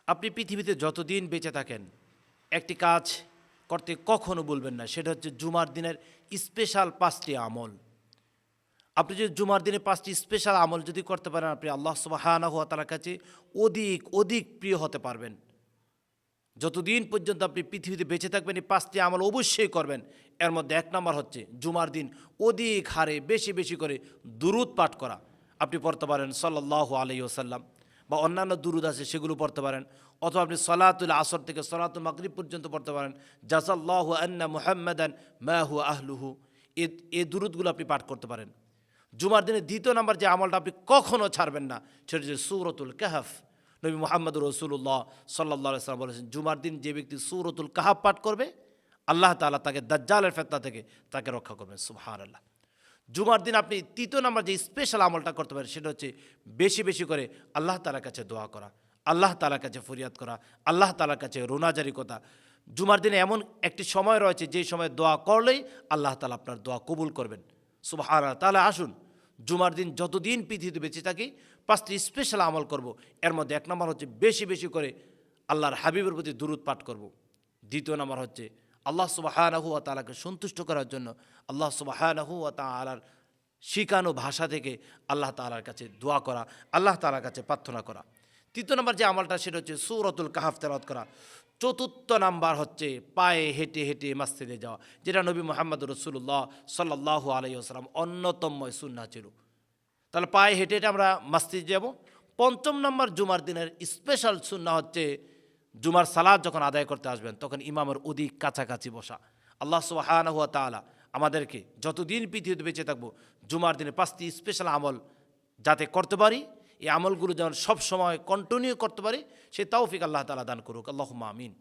আপনি পৃথিবীতে যতদিন বেঁচে থাকেন একটি কাজ করতে কখনো বলবেন না, সেটা হচ্ছে জুমার দিনের স্পেশাল 5টি আমল। আপনি যদি জুমার দিনে 5টি স্পেশাল আমল যদি করতে পারেন, আপনি আল্লাহ সুবহানাহু ওয়া তাআলার কাছে অধিক অধিক প্রিয় হতে পারবেন। যতদিন পর্যন্ত আপনি পৃথিবীতে বেঁচে থাকবেন এই 5টি আমল অবশ্যই করবেন। এর মধ্যে 1 নম্বর হচ্ছে জুমার দিন অধিক হারে বেশি বেশি করে দুরূদ পাঠ করা। আপনি পড়তে পারেন সাল্লাল্লাহু আলাইহি ওয়াসাল্লাম, বা অন্যান্য দুরূদ আছে সেগুলো পড়তে পারেন, অথবা আপনি সলাতুল আসর থেকে সলাতুল মাগরিব পর্যন্ত পড়তে পারেন জাযাল্লাহু আন্না মুহাম্মাদান মা হুয়া আহলুহু। এই দুরূদগুলো আপনি পাঠ করতে পারেন। জুমার দিনে 2 নম্বর যে আমলটা আপনি কখনও ছাড়বেন না সেটা হচ্ছে সূরাতুল কাহফ। নবী মুহাম্মদ রাসূলুল্লাহ সাল্লাল্লাহু আলাইহি ওয়াসাল্লাম বলেছেন, জুমার দিন যে ব্যক্তি সূরাতুল কাহফ পাঠ করবে আল্লাহ তাআলা তাকে দাজ্জালের ফিতনা থেকে তাকে রক্ষা করবেন। সুবহানাল্লাহ। জুমার দিন আপনি 3 নম্বর যে স্পেশাল আমলটা করতে পারেন সেটা হচ্ছে বেশি বেশি করে আল্লাহ তাআলার কাছে দোয়া করা, আল্লাহ তাআলার কাছে ফরিয়াদ করা, আল্লাহ তাআলার কাছে রোনাজারি করা। জুমার দিনে এমন একটি সময় রয়েছে যে সময় দোয়া করলেই আল্লাহ তাআলা আপনার দোয়া কবুল করবেন। সুবহানাল্লাহ। তাহলে আসুন জুমার দিন যতদিন পৃথিবীতে বেঁচে থাকি 5টি স্পেশাল আমল করব। এর মধ্যে 1 নম্বর হচ্ছে বেশি বেশি করে আল্লাহর হাবিবের প্রতি দুরূদ পাঠ করব। 2 নম্বর হচ্ছে আল্লাহ সুবহানাহু ওয়া তাআলাকে সন্তুষ্ট করার জন্য আল্লাহ সুবহানাহু ওয়া তাআলার শিখানো ভাষা থেকে আল্লাহ তাআলার কাছে দোয়া করা, আল্লাহ তাআলার কাছে প্রার্থনা করা। 3 নম্বর যে আমলটা সেটা হচ্ছে সূরাতুল কাহফ তেলাওয়াত করা। 4 নাম্বার হচ্ছে পায়ে হেঁটে হেঁটে মসজিদে যাওয়া, যেটা নবী মুহাম্মদ রাসূলুল্লাহ সাল্লাল্লাহু আলাইহি ওয়াসাল্লাম অন্যতম সুন্নাহ ছিল। তাহলে পায়ে হেঁটে হেঁটে আমরা মসজিদে যাব। 5 নম্বর জুমার দিনের স্পেশাল সুন্নাহ হচ্ছে জুমার সালাত যখন আদায় করতে আসবেন তখন ইমামের অধিক কাছাকাছি বসা। আল্লাহ সুবহানাহু ওয়া তাআলা আমাদেরকে যতদিন পৃথিবীতে বেঁচে থাকবো জুমার দিনে 5টি স্পেশাল আমল যাতে করতে পারি, এই আমলগুলো যেন সব সময় কন্টিনিউ করতে পারি, সেই তৌফিক আল্লাহ তাআলা দান করুক। আল্লাহুম্মা আমিন।